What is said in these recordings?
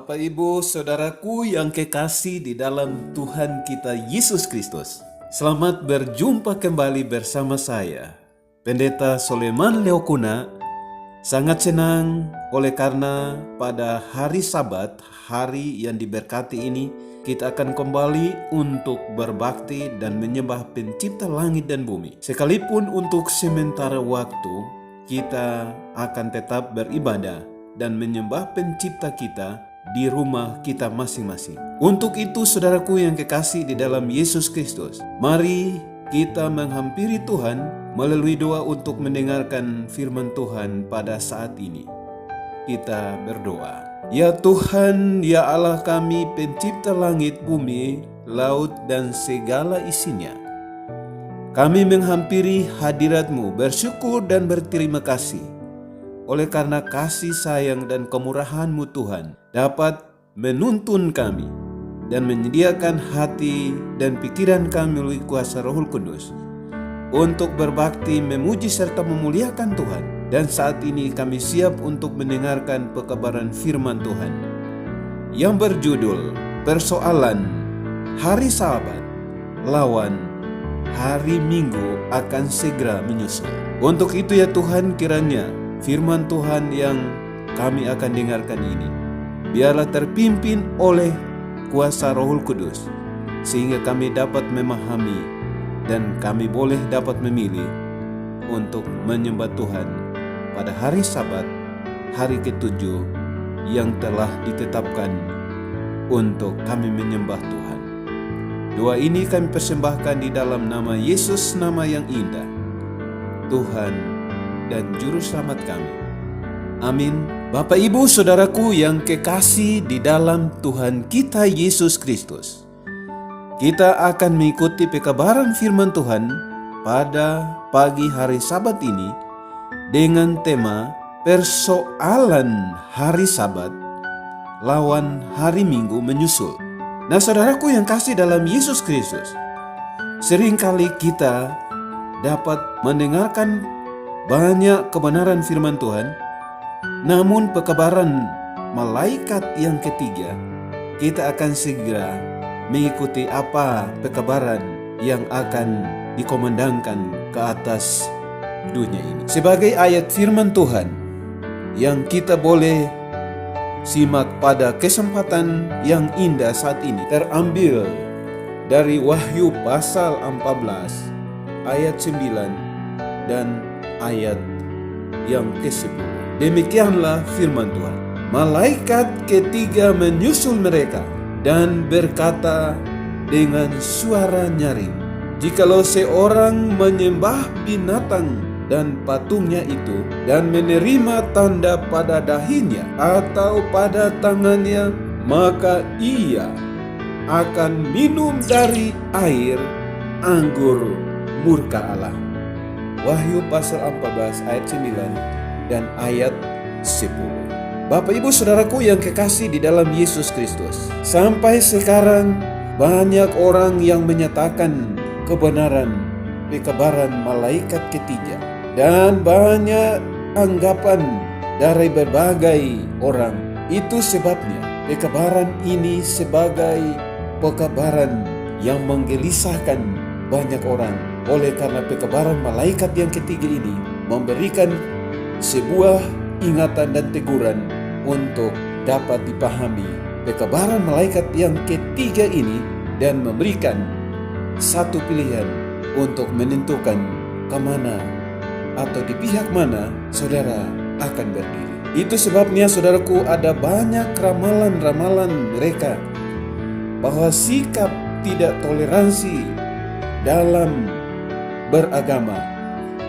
Bapak, Ibu, Saudaraku yang kekasih di dalam Tuhan kita Yesus Kristus. Selamat berjumpa kembali bersama saya, Pendeta Soleman Leokuna. Sangat senang oleh karena pada hari Sabat, hari yang diberkati ini, kita akan kembali untuk berbakti dan menyembah Pencipta langit dan bumi. Sekalipun untuk sementara waktu, kita akan tetap beribadah dan menyembah Pencipta kita di rumah kita masing-masing. Untuk itu, saudaraku yang kekasih di dalam Yesus Kristus, mari kita menghampiri Tuhan melalui doa untuk mendengarkan firman Tuhan pada saat ini. Kita berdoa. Ya Tuhan, ya Allah kami, Pencipta langit, bumi, laut, dan segala isinya, kami menghampiri hadirat-Mu, bersyukur dan berterima kasih oleh karena kasih sayang dan kemurahan-Mu Tuhan dapat menuntun kami dan menyediakan hati dan pikiran kami melalui kuasa Roh Kudus untuk berbakti, memuji serta memuliakan Tuhan. Dan saat ini kami siap untuk mendengarkan pekabaran firman Tuhan yang berjudul persoalan hari Sabat lawan hari Minggu akan segera menyusul. Untuk itu ya Tuhan, kiranya firman Tuhan yang kami akan dengarkan ini biarlah terpimpin oleh kuasa Roh Kudus, sehingga kami dapat memahami dan kami boleh dapat memilih untuk menyembah Tuhan pada hari Sabat, hari ketujuh yang telah ditetapkan untuk kami menyembah Tuhan. Doa ini kami persembahkan di dalam nama Yesus, nama yang indah, Tuhan dan Juru Selamat kami. Amin. Bapak, Ibu, Saudaraku yang kekasih di dalam Tuhan kita Yesus Kristus, kita akan mengikuti pekabaran firman Tuhan pada pagi hari Sabat ini dengan tema persoalan hari Sabat lawan hari Minggu menyusul. Nah, saudaraku yang kasih dalam Yesus Kristus, seringkali kita dapat mendengarkan banyak kebenaran firman Tuhan, namun pekabaran malaikat yang ketiga, kita akan segera mengikuti apa pekabaran yang akan dikomandangkan ke atas dunia ini. Sebagai ayat firman Tuhan yang kita boleh simak pada kesempatan yang indah saat ini, terambil dari Wahyu pasal 14 ayat 9 dan ayat yang ke-10. Demikianlah firman Tuhan. Malaikat ketiga menyusul mereka dan berkata dengan suara nyaring, "Jikalau seorang menyembah binatang dan patungnya itu dan menerima tanda pada dahinya atau pada tangannya, maka ia akan minum dari air anggur murka Allah." Wahyu pasal 14 ayat 9 dan ayat 10. Bapak, Ibu, Saudaraku yang kekasih di dalam Yesus Kristus, sampai sekarang banyak orang yang menyatakan kebenaran pekabaran malaikat ketiga, dan banyak anggapan dari berbagai orang. Itu sebabnya pekabaran ini sebagai pekabaran yang menggelisahkan banyak orang, oleh karena pekabaran malaikat yang ketiga ini memberikan sebuah ingatan dan teguran untuk dapat dipahami pekabaran malaikat yang ketiga ini, dan memberikan satu pilihan untuk menentukan kemana atau di pihak mana saudara akan berdiri. Itu sebabnya, saudaraku, ada banyak ramalan-ramalan mereka bahwa sikap tidak toleransi dalam beragama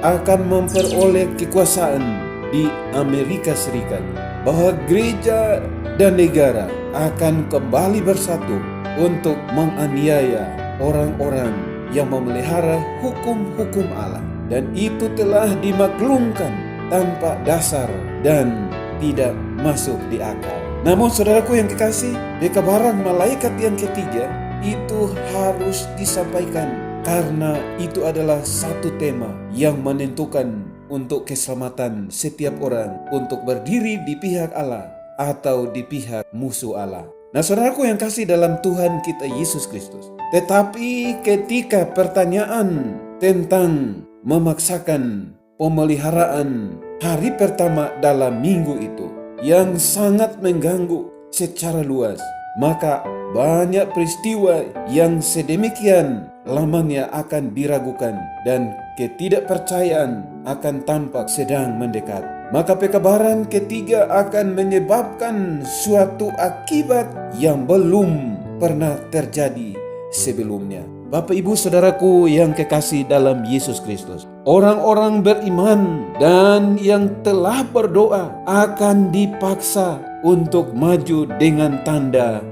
akan memperoleh kekuasaan di Amerika Serikat, bahwa gereja dan negara akan kembali bersatu untuk menganiaya orang-orang yang memelihara hukum-hukum Allah, dan itu telah dimaklumkan tanpa dasar dan tidak masuk di akal. Namun, saudaraku yang kekasih, pekabaran malaikat yang ketiga itu harus disampaikan, karena itu adalah satu tema yang menentukan untuk keselamatan setiap orang untuk berdiri di pihak Allah atau di pihak musuh Allah. Nah, saudaraku yang kasih dalam Tuhan kita Yesus Kristus, tetapi ketika pertanyaan tentang memaksakan pemeliharaan hari pertama dalam minggu itu yang sangat mengganggu secara luas, maka banyak peristiwa yang sedemikian lamanya akan diragukan dan ketidakpercayaan akan tampak sedang mendekat. Maka pekabaran ketiga akan menyebabkan suatu akibat yang belum pernah terjadi sebelumnya. Bapak ibu saudaraku yang kekasih dalam Yesus Kristus, orang-orang beriman dan yang telah berdoa akan dipaksa untuk maju dengan tanda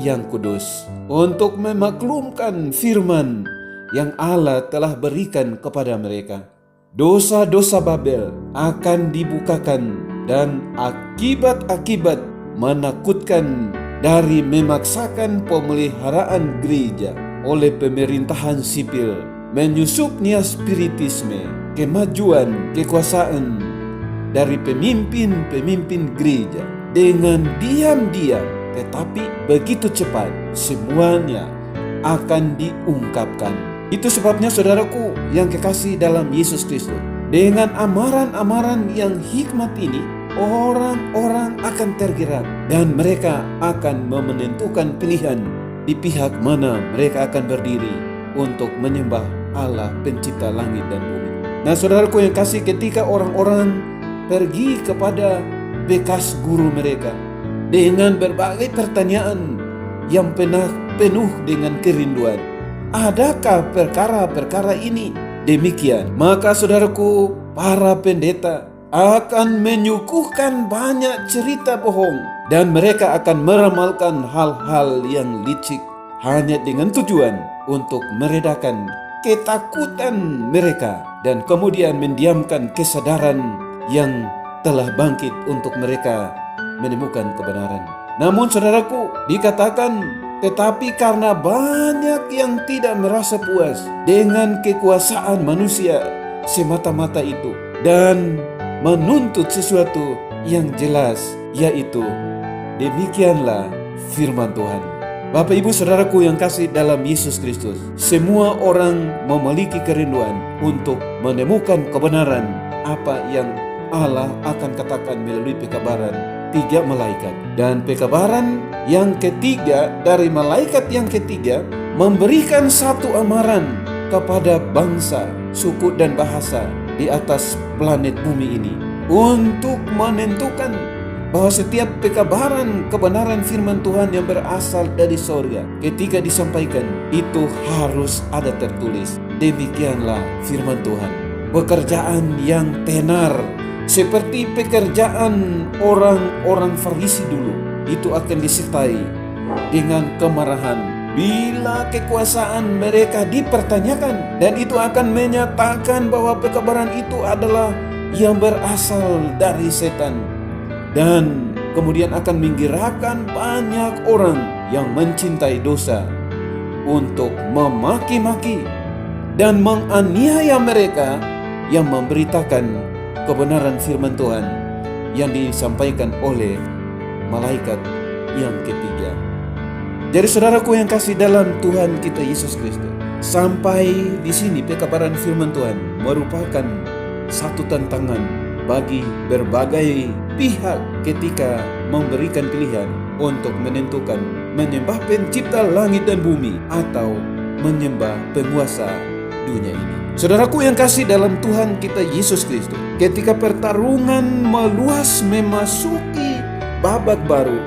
yang kudus, untuk memaklumkan firman yang Allah telah berikan kepada mereka. Dosa-dosa Babel akan dibukakan dan akibat-akibat menakutkan dari memaksakan pemeliharaan gereja oleh pemerintahan sipil, menyusupnya spiritisme, kemajuan, kekuasaan dari pemimpin-pemimpin gereja dengan diam-diam, tetapi begitu cepat semuanya akan diungkapkan. Itu sebabnya saudaraku yang kekasih dalam Yesus Kristus, dengan amaran-amaran yang hikmat ini, orang-orang akan tergerak dan mereka akan menentukan pilihan di pihak mana mereka akan berdiri untuk menyembah Allah pencipta langit dan bumi. Nah saudaraku yang kasih, ketika orang-orang pergi kepada bekas guru mereka dengan berbagai pertanyaan yang penuh dengan kerinduan, adakah perkara-perkara ini demikian? Maka saudaraku, para pendeta akan menyuguhkan banyak cerita bohong dan mereka akan meramalkan hal-hal yang licik hanya dengan tujuan untuk meredakan ketakutan mereka dan kemudian mendiamkan kesadaran yang telah bangkit untuk mereka menemukan kebenaran. Namun saudaraku, dikatakan, tetapi karena banyak yang tidak merasa puas dengan kekuasaan manusia semata-mata itu dan menuntut sesuatu yang jelas, yaitu demikianlah firman Tuhan. Bapak ibu saudaraku yang kasih dalam Yesus Kristus, semua orang memiliki kerinduan untuk menemukan kebenaran apa yang Allah akan katakan melalui pekabaran 3 malaikat. Dan pekabaran yang ketiga dari malaikat yang ketiga memberikan satu amaran kepada bangsa, suku dan bahasa di atas planet bumi ini untuk menentukan bahwa setiap pekabaran kebenaran firman Tuhan yang berasal dari sorga ketika disampaikan itu harus ada tertulis, demikianlah firman Tuhan. Pekerjaan yang tenar seperti pekerjaan orang-orang Farisi dulu itu akan disertai dengan kemarahan bila kekuasaan mereka dipertanyakan, dan itu akan menyatakan bahwa pekabaran itu adalah yang berasal dari setan, dan kemudian akan menggerakkan banyak orang yang mencintai dosa untuk memaki-maki dan menganiaya mereka yang memberitakan kebenaran firman Tuhan yang disampaikan oleh malaikat yang ketiga. Jadi saudaraku yang kasih dalam Tuhan kita Yesus Kristus, sampai di sini pekabaran firman Tuhan merupakan satu tantangan bagi berbagai pihak ketika memberikan pilihan untuk menentukan menyembah pencipta langit dan bumi atau menyembah penguasa dunia ini. Saudaraku yang kasih dalam Tuhan kita Yesus Kristus, ketika pertarungan meluas memasuki babak baru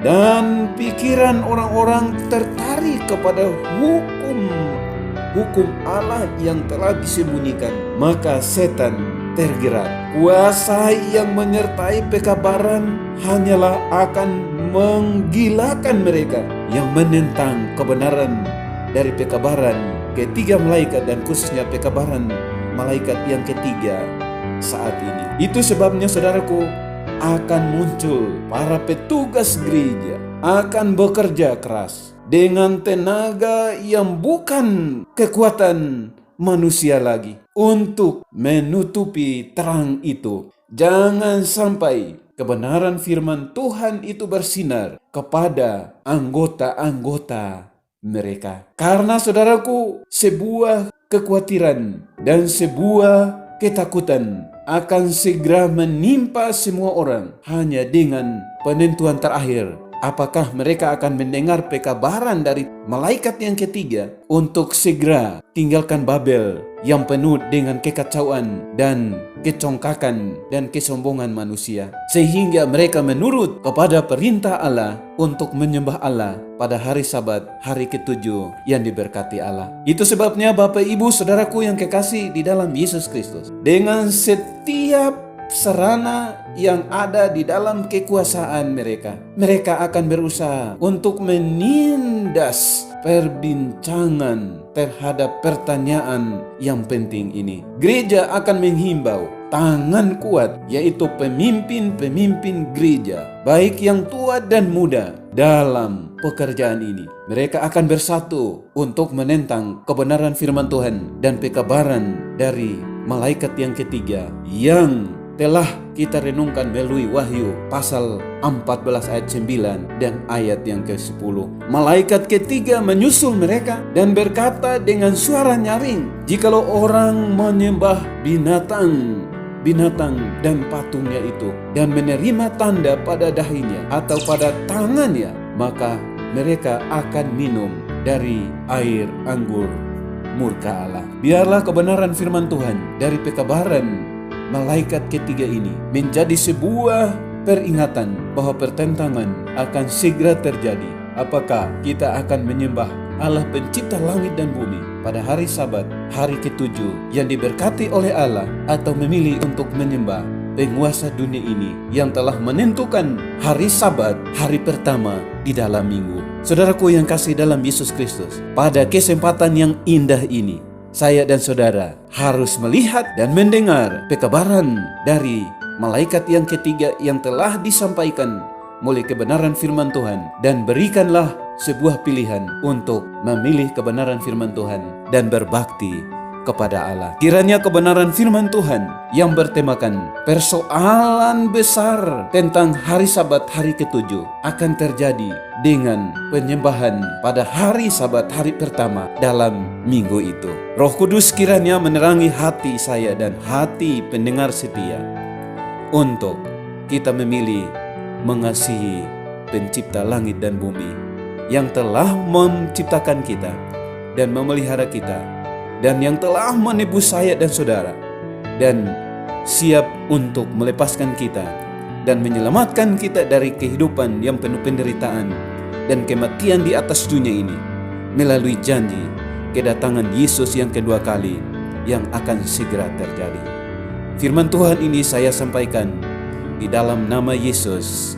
dan pikiran orang-orang tertarik kepada hukum Allah yang telah disembunyikan, maka setan tergerak. Kuasa yang menyertai pekabaran hanyalah akan menggilakan mereka yang menentang kebenaran dari pekabaran ketiga malaikat dan khususnya pekabaran malaikat yang ketiga saat ini. Itu sebabnya saudaraku, akan muncul para petugas gereja akan bekerja keras dengan tenaga yang bukan kekuatan manusia lagi untuk menutupi terang itu. Jangan sampai kebenaran firman Tuhan itu bersinar kepada anggota-anggota mereka. Karena saudaraku, sebuah kekhawatiran dan sebuah ketakutan akan segera menimpa semua orang hanya dengan penentuan terakhir. Apakah mereka akan mendengar pekabaran dari malaikat yang ketiga untuk segera tinggalkan Babel yang penuh dengan kekacauan dan kecongkakan dan kesombongan manusia, sehingga mereka menurut kepada perintah Allah untuk menyembah Allah pada hari Sabat, hari ketujuh yang diberkati Allah. Itu sebabnya Bapak Ibu Saudaraku yang kekasih di dalam Yesus Kristus, dengan setiap sarana yang ada di dalam kekuasaan mereka akan berusaha untuk menindas perbincangan terhadap pertanyaan yang penting ini. Gereja akan menghimbau tangan kuat, yaitu pemimpin-pemimpin gereja, baik yang tua dan muda, dalam pekerjaan ini. Mereka akan bersatu untuk menentang kebenaran firman Tuhan dan pekabaran dari malaikat yang ketiga yang telah kita renungkan melalui Wahyu pasal 14 ayat 9 dan ayat yang ke-10. Malaikat ketiga menyusul mereka dan berkata dengan suara nyaring, "Jikalau orang menyembah binatang dan patungnya itu dan menerima tanda pada dahinya atau pada tangannya, maka mereka akan minum dari air anggur murka Allah." Biarlah kebenaran firman Tuhan dari pekabaran malaikat ketiga ini menjadi sebuah peringatan bahwa pertentangan akan segera terjadi. Apakah kita akan menyembah Allah pencipta langit dan bumi pada hari Sabat, hari ketujuh yang diberkati oleh Allah, atau memilih untuk menyembah penguasa dunia ini yang telah menentukan hari Sabat, hari pertama di dalam minggu? Saudaraku yang kasih dalam Yesus Kristus, pada kesempatan yang indah ini, saya dan saudara harus melihat dan mendengar pekabaran dari malaikat yang ketiga yang telah disampaikan melalui kebenaran firman Tuhan, dan berikanlah sebuah pilihan untuk memilih kebenaran firman Tuhan dan berbakti kepada Allah. Kiranya kebenaran firman Tuhan yang bertemakan persoalan besar tentang hari Sabat, hari ketujuh, akan terjadi dengan penyembahan pada hari Sabat, hari pertama dalam minggu itu. Roh Kudus kiranya menerangi hati saya dan hati pendengar setia untuk kita memilih mengasihi pencipta langit dan bumi yang telah menciptakan kita dan memelihara kita, dan yang telah menebus saya dan saudara, dan siap untuk melepaskan kita dan menyelamatkan kita dari kehidupan yang penuh penderitaan dan kematian di atas dunia ini melalui janji kedatangan Yesus yang kedua kali yang akan segera terjadi. Firman Tuhan ini saya sampaikan di dalam nama Yesus.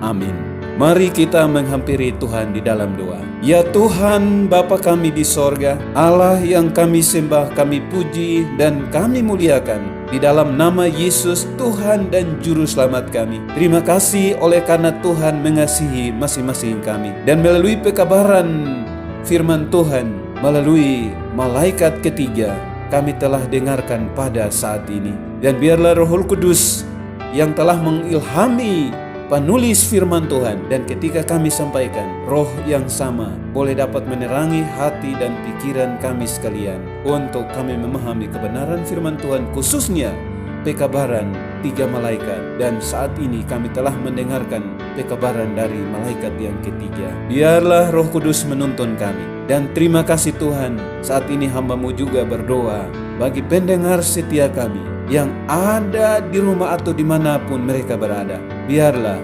Amin. Mari kita menghampiri Tuhan di dalam doa. Ya Tuhan, Bapa kami di sorga, Allah yang kami sembah, kami puji dan kami muliakan di dalam nama Yesus, Tuhan dan Juru Selamat kami. Terima kasih oleh karena Tuhan mengasihi masing-masing kami, dan melalui pekabaran firman Tuhan, melalui malaikat ketiga, kami telah dengarkan pada saat ini. Dan biarlah Roh Kudus yang telah mengilhami penulis firman Tuhan, dan ketika kami sampaikan, roh yang sama boleh dapat menerangi hati dan pikiran kami sekalian untuk kami memahami kebenaran firman Tuhan, khususnya pekabaran tiga malaikat. Dan saat ini kami telah mendengarkan pekabaran dari malaikat yang ketiga. Biarlah Roh Kudus menuntun kami. Dan terima kasih Tuhan, saat ini hamba-Mu juga berdoa bagi pendengar setia kami yang ada di rumah atau dimanapun mereka berada. Biarlah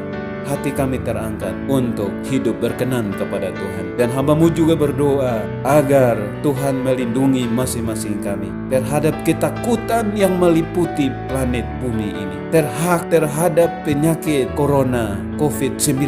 hati kami terangkat untuk hidup berkenan kepada Tuhan. Dan hamba-Mu juga berdoa agar Tuhan melindungi masing-masing kami terhadap ketakutan yang meliputi planet bumi ini, terhadap penyakit corona COVID-19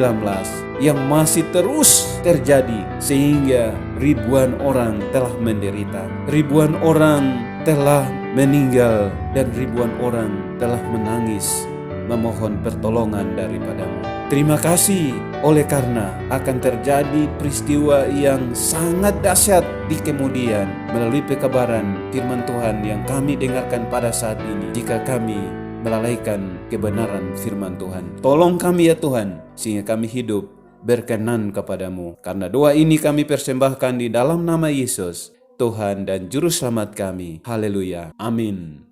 yang masih terus terjadi, sehingga ribuan orang telah menderita, ribuan orang telah meninggal, dan ribuan orang telah menangis memohon pertolongan daripada-Mu. Terima kasih oleh karena akan terjadi peristiwa yang sangat dahsyat di kemudian melalui pekabaran firman Tuhan yang kami dengarkan pada saat ini, jika kami melalaikan kebenaran firman Tuhan. Tolong kami ya Tuhan, sehingga kami hidup berkenan kepadamu. Karena doa ini kami persembahkan di dalam nama Yesus, Tuhan dan Juru Selamat kami. Haleluya. Amin.